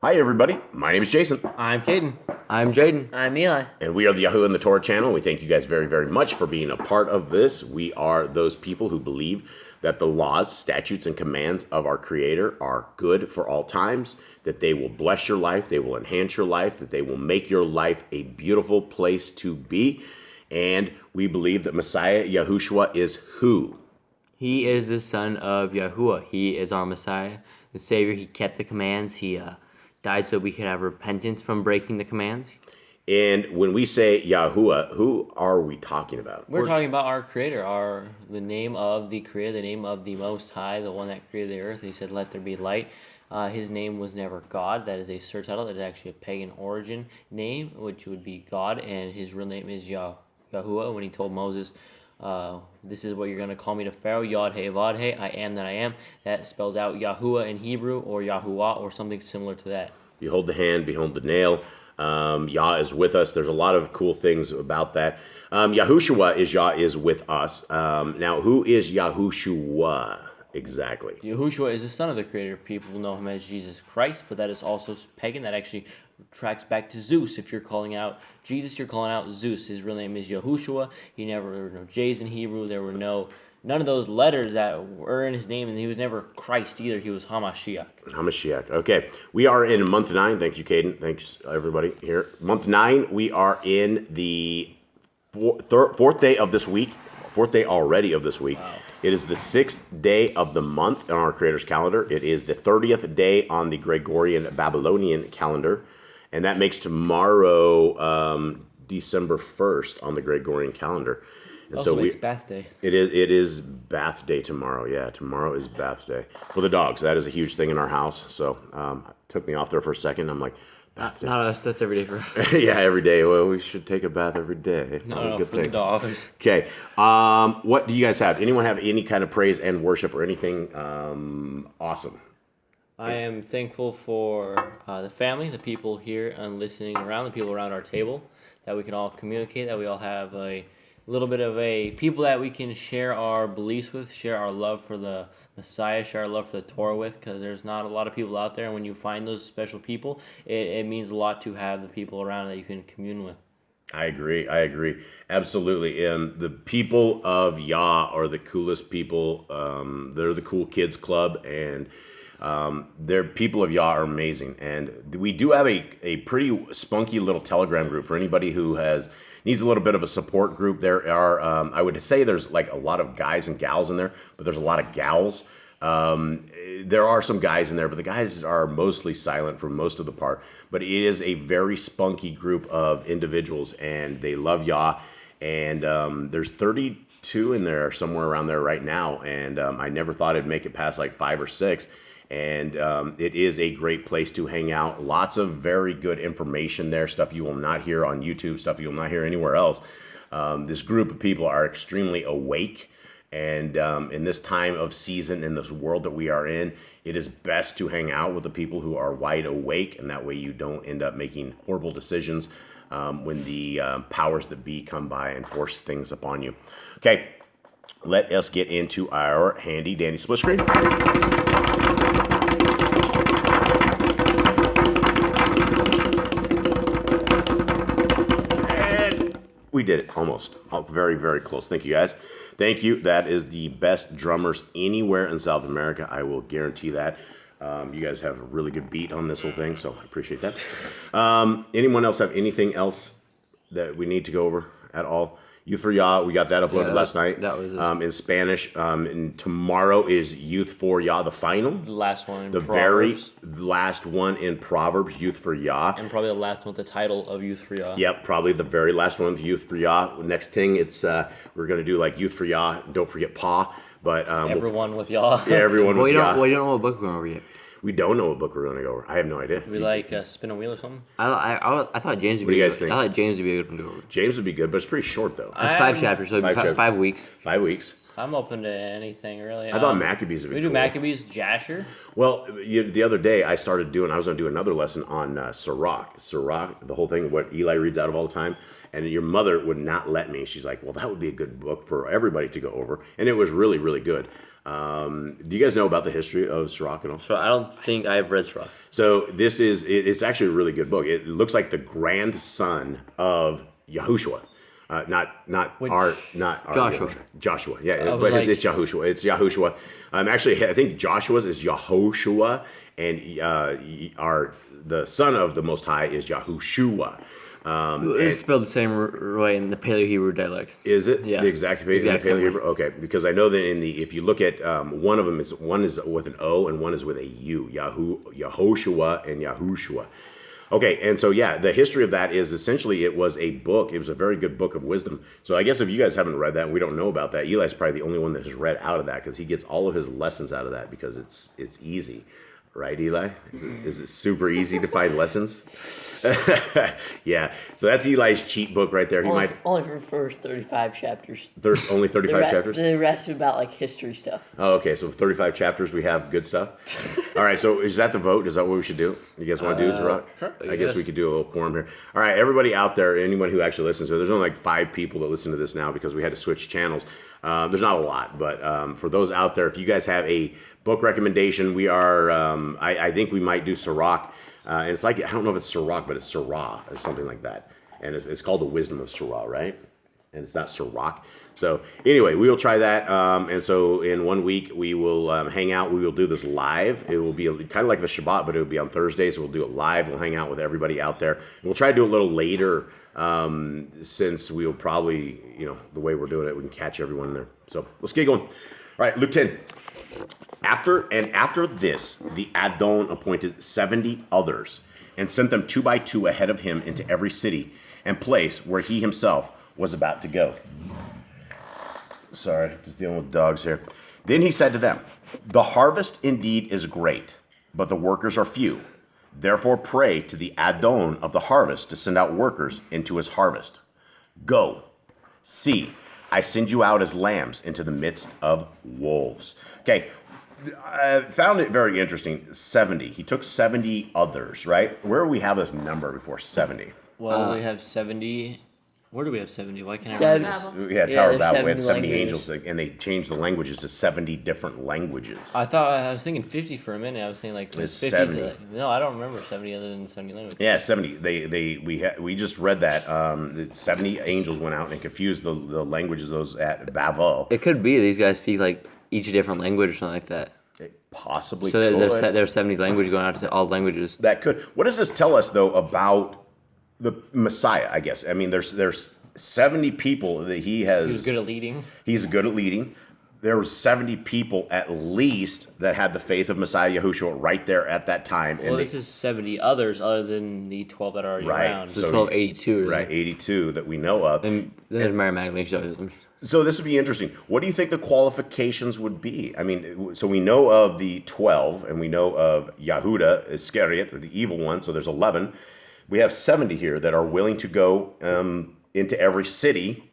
Hi, everybody. My name is Jason, I'm Caden. I'm Jaden. I'm Eli. and we are the Yahuwah and the Torah channel. We thank you guys very, very much for being a part of this. We are those people who believe that the laws, statutes, and commands of our Creator are good for all times, that they will bless your life, they will enhance your life, that they will make your life a beautiful place to be. And we believe that Messiah Yahushua is who? He is the son of Yahuwah. He is our Messiah, the Savior. He kept the commands. He died so we could have repentance from breaking the commands. And when we say Yahuwah, who are we talking about? We're talking about our Creator, the name of the Creator, the name of the Most High, the one that created the earth. He said, "Let there be light." His name was never God. That is a surtitle. That is actually a pagan origin name, which would be God, and his real name is Yahuwah. When he told Moses, this is what you're going to call me to Pharaoh, Yod He Vod He, I am that I am. That spells out Yahuwah in Hebrew, or Yahuwah, or something similar to that. Behold the hand, behold the nail. Yah is with us. There's a lot of cool things about that. Yahushua is Yah is with us. Now, who is Yahushua exactly? Yahushua is the son of the Creator. People know him as Jesus Christ, but that is also pagan. That actually tracks back to Zeus. If you're calling out Jesus, you're calling out Zeus. His real name is Yahushua. There were no J's in Hebrew. There were none of those letters that were in his name, and he was never Christ either. He was Hamashiach. Hamashiach. Okay, we are in month 9. Thank you, Caden. Thanks, everybody here. Month 9, we are in the fourth day of this week. Fourth day already of this week. Wow. It is the 6th day of the month on our Creator's calendar. It is the 30th day on the Gregorian Babylonian calendar. And that makes tomorrow December 1st on the Gregorian calendar. And Also so makes Bath Day. It is bath day tomorrow. Yeah, tomorrow is bath day for the dogs. That is a huge thing in our house. So it took me off there for a second. I'm like, bath day. Not us. That's every day for us. Yeah, every day. Well, we should take a bath every day. No, for the dogs. Okay. What do you guys have? Anyone have any kind of praise and worship or anything awesome? I am thankful for the family, the people here and listening around, the people around our table, that we can all communicate, that we all have a little bit of people that we can share our beliefs with, share our love for the Messiah, share our love for the Torah with, because there's not a lot of people out there, and when you find those special people, it means a lot to have the people around that you can commune with. I agree. Absolutely. The people of Yah are the coolest people. They're the cool kids club, and their people of Yah are amazing. And we do have a pretty spunky little Telegram group for anybody who needs a little bit of a support group. There are, I would say there's like a lot of guys and gals in there, but there's a lot of gals. There are some guys in there, but the guys are mostly silent for most of the part. But it is a very spunky group of individuals, and they love Yah. And there's 32 in there, somewhere around there right now. And I never thought I'd make it past like 5 or 6. And it is a great place to hang out. Lots of very good information there, stuff you will not hear on YouTube, stuff you will not hear anywhere else. This group of people are extremely awake. And in this time of season, in this world that we are in, it is best to hang out with the people who are wide awake. And that way you don't end up making horrible decisions when the powers that be come by and force things upon you. Okay, let us get into our handy dandy split screen. We did it, almost. Very, very close. Thank you, guys. Thank you. That is the best drummers anywhere in South America. I will guarantee that. You guys have a really good beat on this whole thing, so I appreciate that. Anyone else have anything else that we need to go over at all? Youth for Yah, we got that uploaded last night. That was in Spanish. And tomorrow is Youth for Yah, the final. The last one in the Proverbs. Very last one in Proverbs, Youth for Yah. And probably the last one with the title of Youth for Yah. Yep, probably the very last one with Youth for Yah. Next thing, it's we're going to do like Youth for Yah. Don't forget Pa. But everyone with Yah. Yeah, everyone with Yah. Well, you don't know what book we're going over yet. We don't know what book we're going to go over. I have no idea. We like spin a wheel or something? I thought James would What do be you guys think? I thought James would be a good one to go over. James would be good, but it's pretty short, though. It's 5 chapters, so it'd be 5 weeks. 5 weeks. I'm open to anything, really. I thought Maccabees would be We do cool. Maccabees, Jasher. Well, the other day I was going to do another lesson on Sirach. Sirach, the whole thing, what Eli reads out of all the time. And your mother would not let me. She's like, well, that would be a good book for everybody to go over. And it was really, really good. Do you guys know about the history of Sirach and all? So I don't think I've read Sirach. So it's actually a really good book. It looks like the grandson of Yahushua. Not our Joshua. Yahushua. Joshua, yeah, but it's Yahushua. It's Yahushua. Actually, I think Joshua's is Yahushua, and the son of the Most High is Yahushua. It's spelled the same way in the Paleo Hebrew dialect. Is it? Yeah. The exact Paleo Hebrew? Okay, because I know that if you look at one of them, one is with an O and one is with a U. Yahushua and Yahushua. Okay, and so the history of that is essentially it was a book. It was a very good book of wisdom. So I guess if you guys haven't read that, and we don't know about that, Eli's probably the only one that has read out of that because he gets all of his lessons out of that because it's easy. Right, Eli? Is it super easy to find lessons? Yeah. So that's Eli's cheat book right there. Only for the first 35 chapters. There's only 35 chapters? The rest is about like history stuff. Oh, okay. So 35 chapters, we have good stuff. All right. So is that the vote? Is that what we should do? You guys want to do, Zerat? Sure. I guess we could do a little quorum here. All right. Everybody out there, anyone who actually listens to it, there's only like 5 people that listen to this now because we had to switch channels. There's not a lot, but for those out there, if you guys have a book recommendation, we are, I think we might do Sirach. It's like, I don't know if it's Sirach, but it's Sirah or something like that. And it's called The Wisdom of Sirah, right? And it's not Sirach. So anyway, we will try that. And so in 1 week, we will hang out. We will do this live. It will be kind of like the Shabbat, but it will be on Thursdays. So we'll do it live. We'll hang out with everybody out there. And we'll try to do it a little later since we'll probably, the way we're doing it, we can catch everyone there. So let's get going. All right, Luke 10. After this, the Adon appointed 70 others and sent them 2 by 2 ahead of him into every city and place where he himself was about to go. Sorry, just dealing with dogs here. Then he said to them, "The harvest indeed is great, but the workers are few. Therefore pray to the Adon of the harvest to send out workers into his harvest. Go, see, I send you out as lambs into the midst of wolves." Okay, I found it very interesting. 70. He took 70 others, right? Where do we have this number before 70? Well, we have 70. Where do we have 70? Why can't I Seven. remember this? Yeah, Tower of there's Babel. We had 70 languages. angels, and they changed the languages to 70 different languages. I was thinking 50 for a minute. I was thinking like It's 50. 70. No, I don't remember 70 other than 70 languages. Yeah, 70. We just read that 70 angels went out and confused the languages of those at Babel. It could be these guys speak like each different language or something like that. It possibly So could. there's 70 languages going out to all languages. That could. What does this tell us though about the Messiah? I guess. I mean, there's 70 people that he has. He was good at leading. He's good at leading. There were 70 people at least that had the faith of Messiah Yahushua right there at that time. Well, this is 70 others other than the 12 that are already Right. around. So So 1282. right, 82 that we know of. And then Mary Magdalene. So this would be interesting. What do you think the qualifications would be? I mean, so we know of the 12, and we know of Yehuda Iscariot, the evil one. So there's 11. We have 70 here that are willing to go into every city.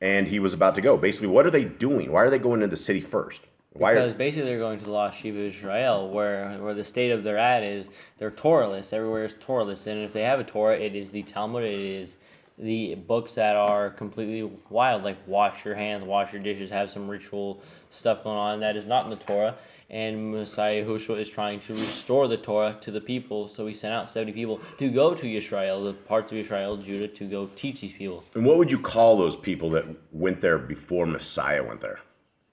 And he was about to go. Basically, what are they doing? Why are they going into the city first? Because basically they're going to the lost sheep of Israel, where the state of their at is they're Torahless. Everywhere is Torahless. And if they have a Torah, it is the Talmud, it is the books that are completely wild, like wash your hands, wash your dishes, have some ritual stuff going on. That is not in the Torah. And Messiah Yahushua is trying to restore the Torah to the people. So he sent out 70 people to go to Israel, the parts of Israel, Judah, to go teach these people. And what would you call those people that went there before Messiah went there?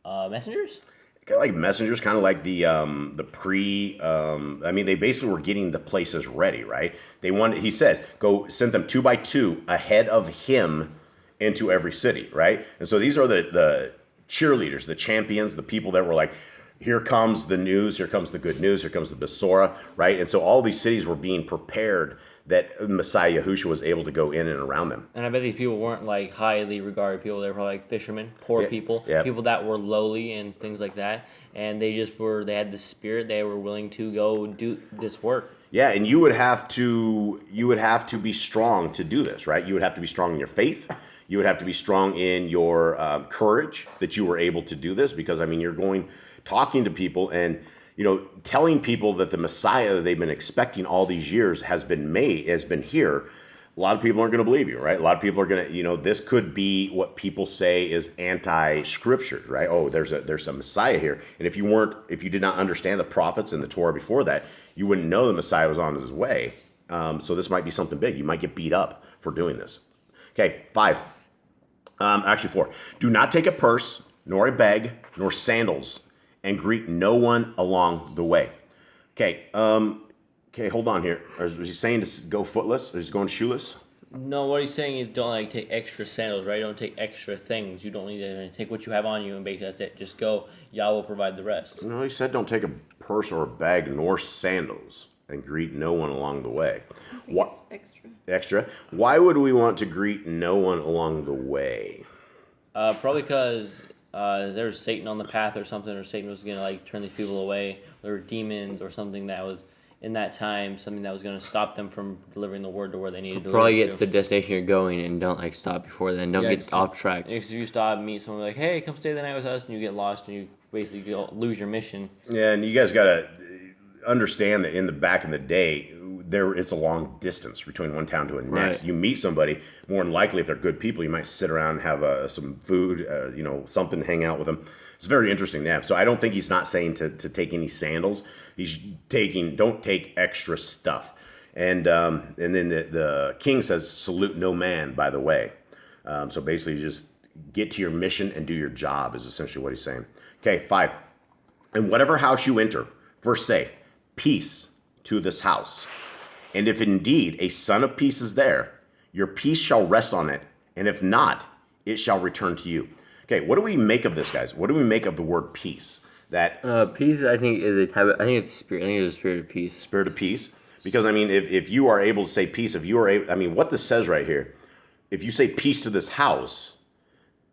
Messengers? Kind of like messengers, kind of like the pre. I mean, they basically were getting the places ready, right? They wanted. He says, "Go send them 2 by 2 ahead of him into every city," right? And so these are the cheerleaders, the champions, the people that were like, "Here comes the news. Here comes the good news. Here comes the Besorah," right? And so all these cities were being prepared that Messiah Yahushua was able to go in and around them. And I bet these people weren't like highly regarded people. They were probably like fishermen, poor people, people that were lowly and things like that. And they just they had the spirit. They were willing to go do this work. Yeah, and you would have to be strong to do this, right? You would have to be strong in your faith. You would have to be strong in your courage that you were able to do this, because I mean, you're talking to people and telling people that the Messiah that they've been expecting all these years has been here. a lot of people aren't going to believe you, right? A lot of people are going to, this could be what people say is anti-scripture, right? Oh, there's a Messiah here. And if you did not understand the prophets and the Torah before that, you wouldn't know the Messiah was on his way. So this might be something big. You might get beat up for doing this. Okay, 5. Actually 4. Do not take a purse, nor a bag, nor sandals, and greet no one along the way. Okay, hold on here. Was he saying to go footless, or is he going shoeless? No, what he's saying is don't take extra sandals, right? Don't take extra things. You don't need to take what you have on you and basically that's it. Just go. Yah will provide the rest. No, he said don't take a purse or a bag nor sandals and greet no one along the way. What? It's extra. Extra? Why would we want to greet no one along the way? Probably because there was Satan on the path or something, or Satan was going to turn these people away. There were demons or something that was in that time, something that was going to stop them from delivering the word to where they needed to. Probably get to the destination you're going and don't stop before then. Don't get off track. If you stop and meet someone like, hey, come stay the night with us, and you get lost and you basically lose your mission. Yeah, and you guys got to understand that back in the day, it's a long distance between one town to the next. Right. You meet somebody, more than likely, if they're good people, you might sit around and have some food, something, hang out with them. It's very interesting. Yeah. So I don't think he's not saying to take any sandals. He's don't take extra stuff. And then the king says, salute no man by the way. So basically just get to your mission and do your job is essentially what he's saying. Okay, 5. In whatever house you enter, first say, peace to this house. And if indeed a son of peace is there, your peace shall rest on it. And if not, it shall return to you. Okay, what do we make of this, guys? What do we make of the word peace? That peace, I think, is a type of. I think it's spirit. I think it's a spirit of peace. Spirit of peace, because if you are able to say peace, if you are able, what this says right here, if you say peace to this house,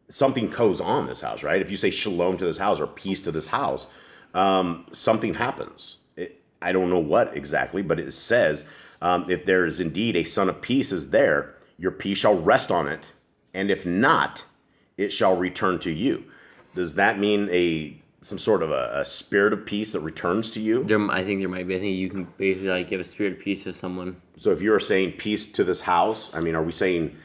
something goes on this house, right? If you say shalom to this house or peace to this house, something happens. I don't know what exactly, but it says if there is indeed a son of peace is there, your peace shall rest on it, and if not, it shall return to you. Does that mean some sort of a spirit of peace that returns to you? I think there might be. I think you can basically give a spirit of peace to someone. So if you're saying peace to this house, are we saying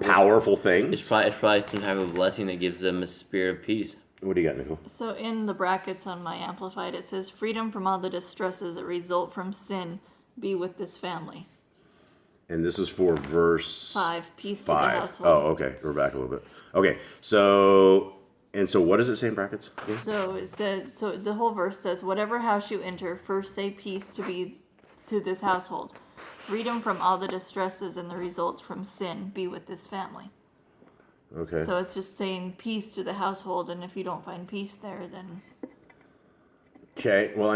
powerful things? It's probably some type of blessing that gives them a spirit of peace. What do you got, Nicole? So in the brackets on my Amplified, it says, freedom from all the distresses that result from sin be with this family. And this is for verse 5, peace 5. to the household. Oh, okay. We're back a little bit. Okay, so what does it say in brackets? Yeah. So it says, so the whole verse says, whatever house you enter, first say peace to this household. Freedom from all the distresses and the results from sin be with this family. Okay. So it's just saying peace to the household, and if you don't find peace there, then... Okay, well,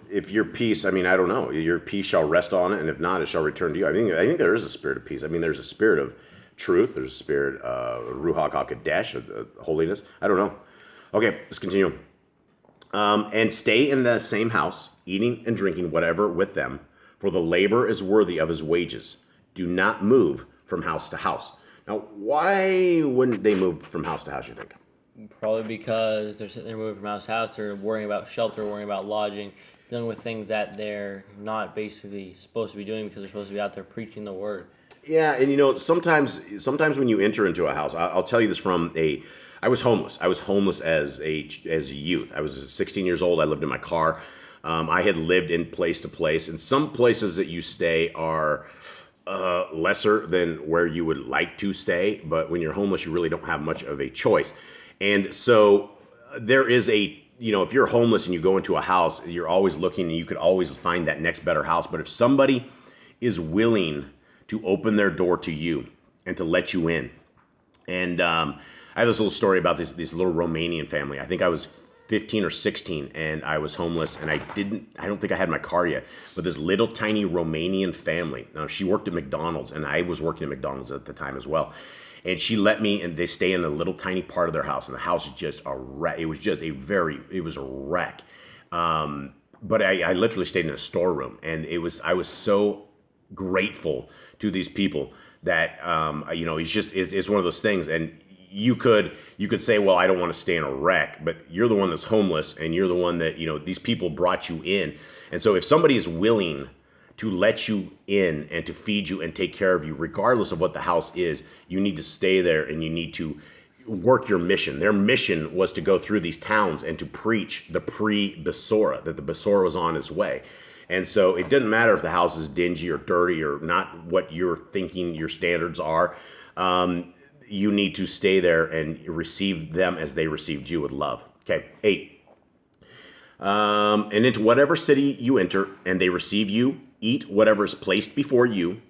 if your peace, I don't know. Your peace shall rest on it, and if not, it shall return to you. I think there is a spirit of peace. There's a spirit of truth. There's a spirit of Ruach HaKodesh, of holiness. I don't know. Okay, let's continue. And stay in the same house, eating and drinking whatever with them, for the labor is worthy of his wages. Do not move from house to house. Now, why wouldn't they move from house to house, you think? Probably because they're sitting there moving from house to house. They're worrying about shelter, worrying about lodging, dealing with things that they're not basically supposed to be doing because they're supposed to be out there preaching the word. Yeah, and sometimes when you enter into a house, I'll tell you this I was homeless. I was homeless as a youth. I was 16 years old. I lived in my car. I had lived in place to place, and some places that you stay are lesser than where you would like to stay. But when you're homeless, you really don't have much of a choice. And so there is if you're homeless and you go into a house, you're always looking and you could always find that next better house. But if somebody is willing to open their door to you and to let you in. And I have this little story about this little Romanian family. I think I was 15 or 16 and I was homeless and I don't think I had my car yet, but this little tiny Romanian family. Now she worked at McDonald's and I was working at McDonald's at the time as well. And she let me, and they stay in a little tiny part of their house, and the house is just a wreck. It was a wreck. But I literally stayed in a storeroom, and I was so grateful to these people that, it's one of those things. And you could say, well, I don't want to stay in a wreck, but you're the one that's homeless, and you're the one that, these people brought you in. And so if somebody is willing to let you in and to feed you and take care of you, regardless of what the house is. You need to stay there and you need to work your mission. Their mission was to go through these towns and to preach the pre-Besorah, that the Besorah was on its way. And so it doesn't matter if the house is dingy or dirty or not what you're thinking your standards are. You need to stay there and receive them as they received you with love. Okay, 8. And into whatever city you enter, and they receive you, eat whatever is placed before you,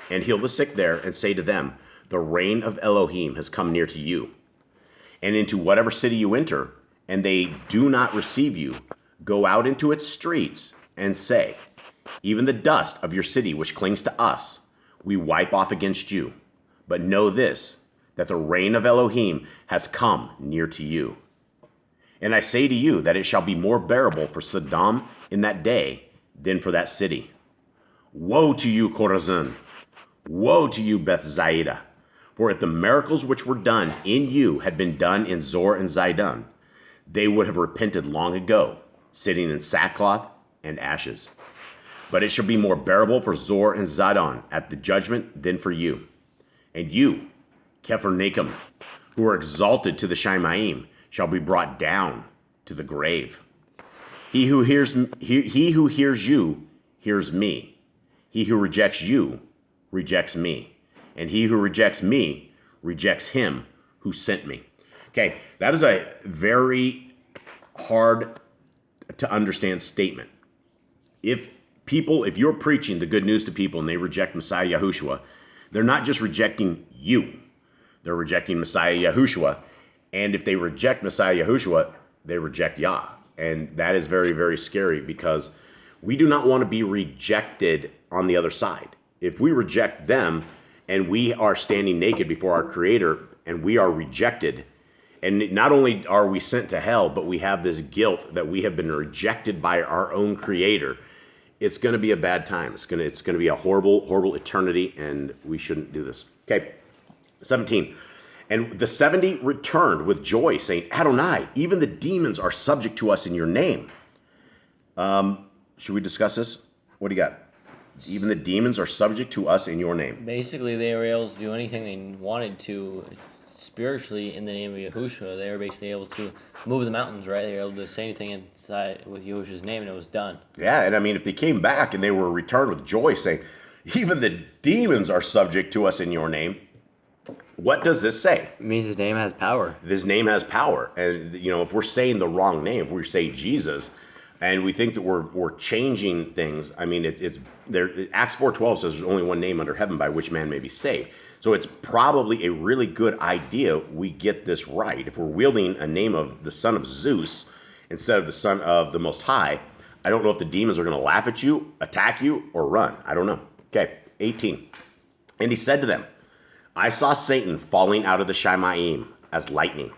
and heal the sick there, and say to them, the reign of Elohim has come near to you. And into whatever city you enter, and they do not receive you, go out into its streets, and say, even the dust of your city which clings to us, we wipe off against you. But know this, that the reign of Elohim has come near to you. And I say to you that it shall be more bearable for Sodom in that day than for that city. Woe to you, Chorazin! Woe to you, Bethsaida! For if the miracles which were done in you had been done in Zor and Zidon, they would have repented long ago, sitting in sackcloth and ashes. But it shall be more bearable for Zor and Zidon at the judgment than for you. And you, Capharnaum, who are exalted to the Shamayim, shall be brought down to the grave. He who hears you hears me. He who rejects you rejects me. And he who rejects me rejects him who sent me. Okay, that is a very hard to understand statement. If you're preaching the good news to people and they reject Messiah Yahushua, they're not just rejecting you. They're rejecting Messiah Yahushua. And if they reject Messiah Yahushua, they reject Yah. And that is very, very scary because we do not want to be rejected on the other side. If we reject them and we are standing naked before our Creator and we are rejected, and not only are we sent to hell, but we have this guilt that we have been rejected by our own Creator, it's going to be a bad time. It's going to be a horrible, horrible eternity, and we shouldn't do this. Okay, 17. And the 70 returned with joy, saying, Adonai, even the demons are subject to us in your name. Should we discuss this? What do you got? Even the demons are subject to us in your name. Basically, they were able to do anything they wanted to spiritually in the name of Yahushua. They were basically able to move the mountains, right? They were able to say anything inside with Yahushua's name, and it was done. Yeah, and I mean, if they came back and they were returned with joy, saying, even the demons are subject to us in your name, what does this say? It means his name has power. His name has power. And, if we're saying the wrong name, if we say Jesus, and we think that we're changing things, I mean, it's there. Acts 4:12 says there's only one name under heaven by which man may be saved. So it's probably a really good idea we get this right. If we're wielding a name of the son of Zeus instead of the son of the Most High, I don't know if the demons are going to laugh at you, attack you, or run. I don't know. Okay, 18. And he said to them, I saw Satan falling out of the Shamayim as lightning.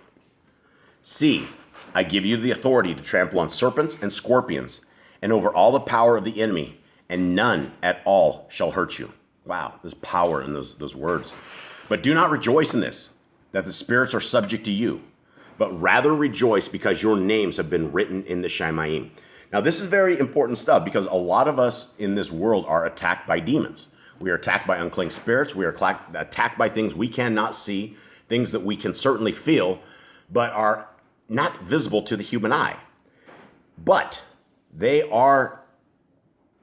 See, I give you the authority to trample on serpents and scorpions and over all the power of the enemy, and none at all shall hurt you. Wow, there's power in those words. But do not rejoice in this, that the spirits are subject to you, but rather rejoice because your names have been written in the Shamayim. Now, this is very important stuff because a lot of us in this world are attacked by demons. We are attacked by unclean spirits. We are attacked by things we cannot see, things that we can certainly feel, but are not visible to the human eye. But they are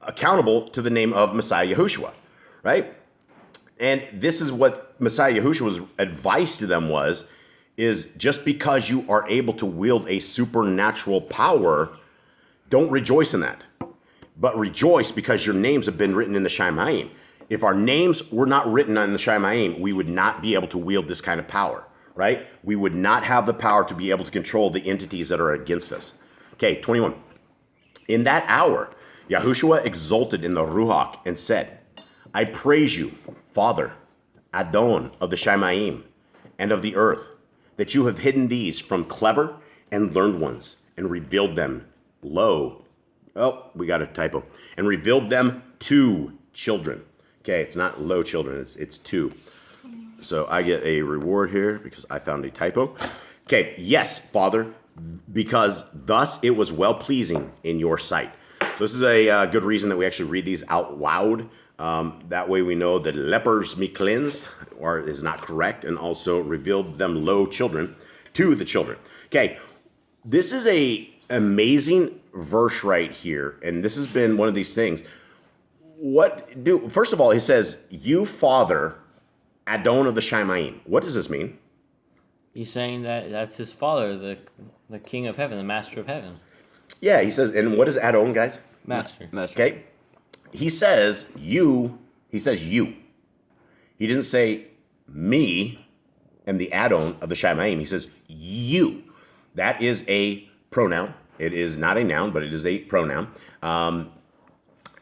accountable to the name of Messiah Yahushua, right? And this is what Messiah Yahushua's advice to them is just because you are able to wield a supernatural power, don't rejoice in that. But rejoice because your names have been written in the Shamayim. If our names were not written on the Shamayim, we would not be able to wield this kind of power, right? We would not have the power to be able to control the entities that are against us. Okay, 21. In that hour, Yahushua exulted in the Ruach and said, I praise you, Father, Adon of the Shamayim and of the earth, that you have hidden these from clever and learned ones and revealed them we got a typo. And revealed them to children. Okay, it's not low children, it's two. So I get a reward here because I found a typo. Okay, yes, Father, because thus it was well-pleasing in your sight. So this is a good reason that we actually read these out loud. That way we know that lepers be cleansed, or is not correct, and also revealed them low children to the children. Okay, this is a amazing verse right here, and this has been one of these things. First of all, he says, "You father, Adon of the Shemaim." What does this mean? He's saying that that's his father, the king of heaven, the master of heaven. Yeah, he says, and what is Adon, guys? Master. Okay, he says you. He says you. He didn't say me and the Adon of the Shemaim. He says you. That is a pronoun. It is not a noun, but it is a pronoun.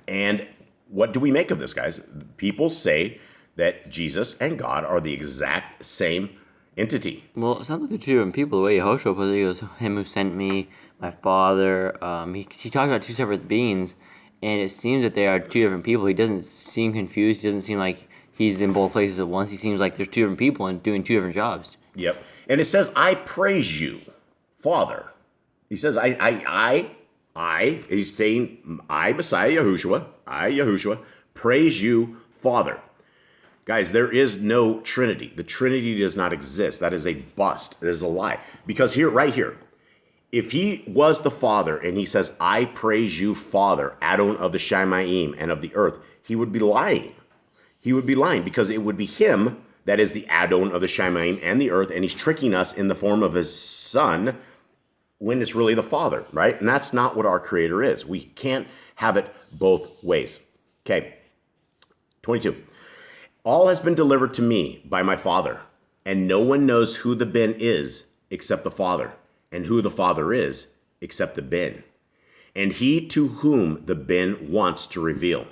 And what do we make of this, guys? People say that Jesus and God are the exact same entity. Well, it sounds like they're two different people. The way Yahushua puts it, he goes, "Him who sent me, my Father." He talks about two separate beings, and it seems that they are two different people. He doesn't seem confused. He doesn't seem like he's in both places at once. He seems like there's two different people and doing two different jobs. Yep. And it says, "I praise you, Father." He says, he's saying, I, Messiah Yahushua, praise you, Father. Guys, there is no Trinity. The Trinity does not exist. That is a bust. That is a lie. Because right here, if he was the Father and he says, "I praise you, Father, Adon of the Shemaim and of the earth," he would be lying. He would be lying because it would be him that is the Adon of the Shemaim and the earth, and he's tricking us in the form of his son when it's really the Father, right? And that's not what our Creator is. We can't have it both ways. Okay, 22. "All has been delivered to me by my Father, and no one knows who the Ben is except the Father, and who the Father is except the Ben, and he to whom the Ben wants to reveal."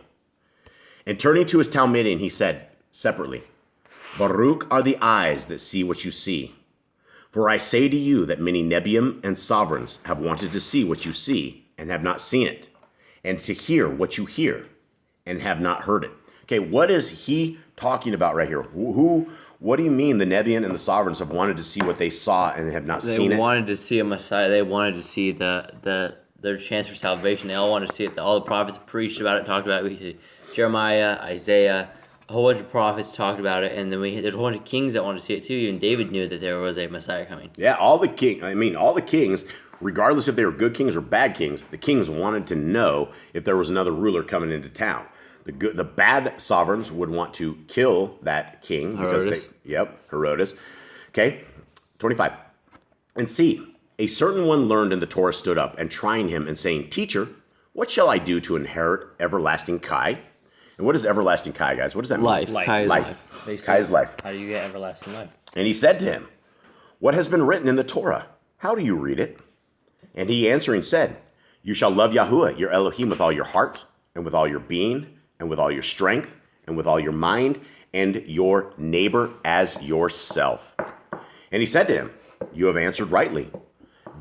And turning to his Talmudim, he said separately, "Baruch are the eyes that see what you see. For I say to you that many Nebiim and sovereigns have wanted to see what you see and have not seen it, and to hear what you hear and have not heard it." Okay, what is he talking about right here? What do you mean the Nebiim and the sovereigns have wanted to see what they saw and have not seen it? They wanted to see a Messiah. They wanted to see their chance for salvation. They all wanted to see it. All the prophets preached about it, talked about it. Jeremiah, Isaiah, a whole bunch of prophets talked about it, and then there's a whole bunch of kings that wanted to see it too. Even David knew that there was a Messiah coming. Yeah, all the kings, regardless if they were good kings or bad kings, the kings wanted to know if there was another ruler coming into town. The bad sovereigns would want to kill that king Herodes. Herodes. Okay, 25. "And see, a certain one learned in the Torah stood up and trying him and saying, 'Teacher, what shall I do to inherit everlasting Kai?'" And what is everlasting Kai, guys? What does that mean? Life. Kai is life. Basically, Kai is life. How do you get everlasting life? And he said to him, "What has been written in the Torah? How do you read it?" And he answering said, "You shall love Yahuwah, your Elohim, with all your heart, and with all your being, and with all your strength, and with all your mind, and your neighbor as yourself." And he said to him, "You have answered rightly.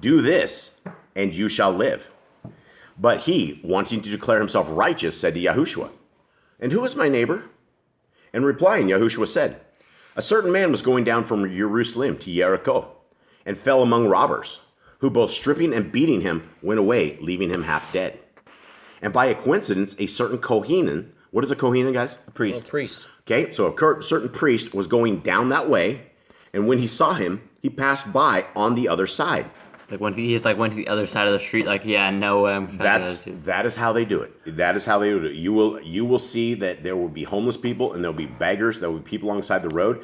Do this, and you shall live." But he, wanting to declare himself righteous, said to Yahushua, "And who is my neighbor?" And replying, Yahushua said, "A certain man was going down from Jerusalem to Jericho, and fell among robbers, who both stripping and beating him went away, leaving him half dead. And by a coincidence, a certain Kohanan," what is a Kohanan, guys? A priest. Okay, so a certain priest was going down that way, and when he saw him, he passed by on the other side. Like went to the other side of the street. Like, yeah, no. That is how they do it. That is how they do it. You will see that there will be homeless people and there will be beggars. There will be people alongside the road.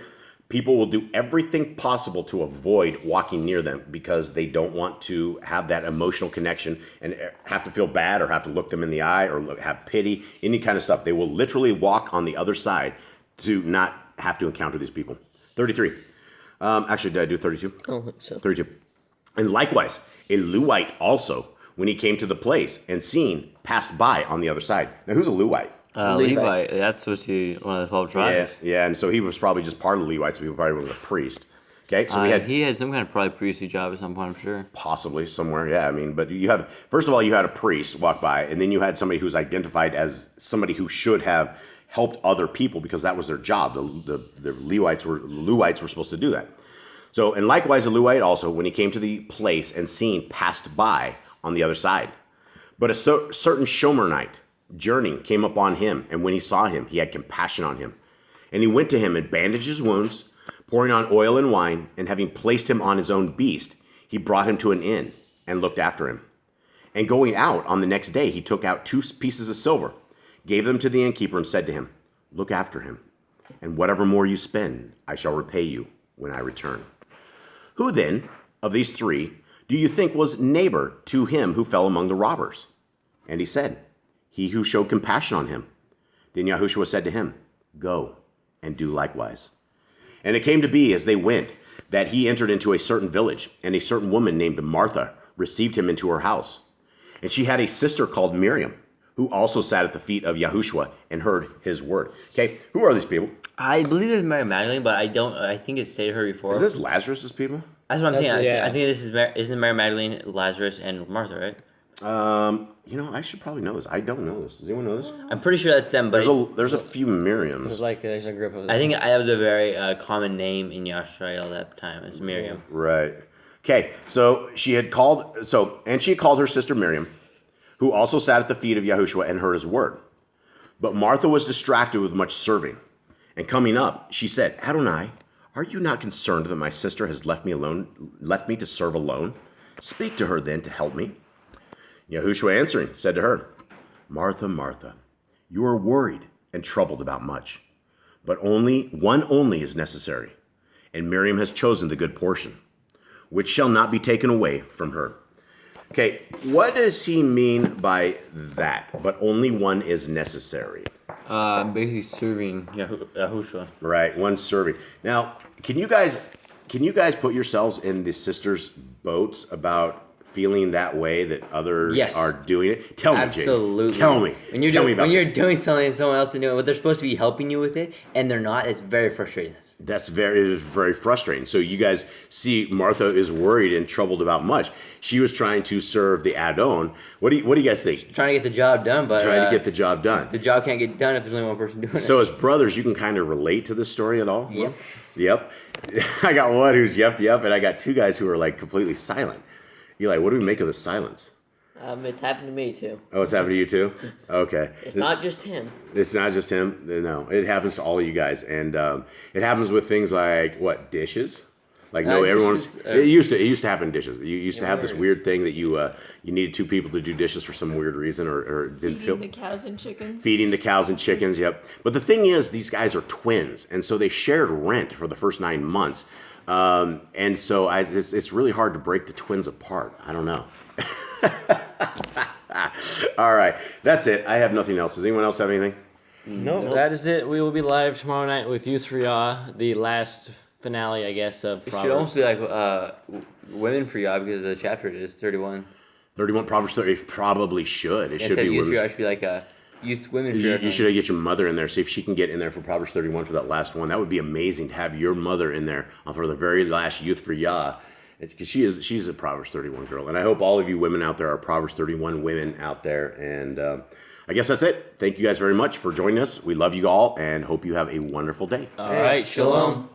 People will do everything possible to avoid walking near them because they don't want to have that emotional connection and have to feel bad or have to look them in the eye or have pity, any kind of stuff. They will literally walk on the other side to not have to encounter these people. 33. Actually, did I do 32? I don't think so. 32. "And likewise, a Levite also, when he came to the place and seeing, passed by on the other side." Now, who's a Levite? Levi, that's supposed to be one of the 12 tribes. Yeah, and so he was probably just part of the Levites, so he probably wasn't a priest. Okay, so he had some kind of probably priestly job at some point, I'm sure. Possibly somewhere, yeah. I mean, but first of all, you had a priest walk by, and then you had somebody who's identified as somebody who should have helped other people because that was their job. The Levites were supposed to do that. So, and likewise, the Levite also, when he came to the place and seeing, passed by on the other side. But a certain Shomerite journeying came upon him, and when he saw him, he had compassion on him. And he went to him and bandaged his wounds, pouring on oil and wine, and having placed him on his own beast, he brought him to an inn and looked after him. And going out on the next day, he took out 2 pieces of silver, gave them to the innkeeper, and said to him, look after him, and whatever more you spend, I shall repay you when I return. Who then, of these 3, do you think was neighbor to him who fell among the robbers? And he said, he who showed compassion on him. Then Yahushua said to him, go and do likewise. And it came to be, as they went, that he entered into a certain village, and a certain woman named Martha received him into her house. And she had a sister called Miriam, who also sat at the feet of Yahushua and heard his word. Okay, who are these people? I believe there's Mary Magdalene, but I think it stated her before. Is this Lazarus' people? That's what I'm thinking. yeah. I think this isn't Mary Magdalene, Lazarus, and Martha, right? I should probably know this. I don't know this. Does anyone know this? I'm pretty sure that's them, but There's a few Miriams. There's a group of them. I think that was a very common name in Yashrael that time. It's Miriam. Right. Okay, so she had called her sister Miriam, who also sat at the feet of Yahushua and heard his word. But Martha was distracted with much serving. And coming up, she said, Adonai, are you not concerned that my sister has left me to serve alone? Speak to her then to help me. Yahushua answering said to her, Martha, Martha, you are worried and troubled about much, but one only is necessary, and Miriam has chosen the good portion, which shall not be taken away from her. Okay, what does he mean by that? But only one is necessary. Basically serving Yahushua. Right, one serving. Now, can you guys put yourselves in the sisters' boats about feeling that way that others are doing it? Tell me, absolutely. Jake. Tell me. When you're doing something and someone else is doing it, but they're supposed to be helping you with it, and they're not, it's very frustrating. It is very frustrating. So you guys see, Martha is worried and troubled about much. She was trying to serve the Adon. What do you guys think? Trying to get the job done, but Trying to get the job done. the job can't get done if there's only one person doing it. So as brothers, you can kind of relate to this story at all? Yep. Yep. I got one who's yep, and I got 2 guys who are like completely silent. Eli, what do we make of the silence? It's happened to me too. Oh, it's happened to you too? Okay. It's not just him. It's not just him. No, it happens to all of you guys. And it happens with things like, what, dishes? Like, no, everyone's... It used to happen in dishes. You used to have this weird thing that you needed 2 people to do dishes for some weird reason or didn't feel... Feeding the cows and chickens. Feeding the cows and chickens, yep. But the thing is, these guys are twins, and so they shared rent for the first 9 months. And so it's really hard to break the twins apart. I don't know. All right, that's it. I have nothing else. Does anyone else have anything? No, that is it. We will be live tomorrow night with Youth for Yah, the last finale, I guess, of It Proverbs. should almost be like Women for Yah, because the chapter is 31. 31 Proverbs 30. It probably should. It should Instead be of Youth for Yah, women's. it should be like Women for You Yah. should get your mother in there. See if she can get in there for Proverbs 31 for that last one. That would be amazing to have your mother in there for the very last Youth for Yah. Because she's a Proverbs 31 girl. And I hope all of you women out there are Proverbs 31 women out there. And I guess that's it. Thank you guys very much for joining us. We love you all and hope you have a wonderful day. All right, shalom.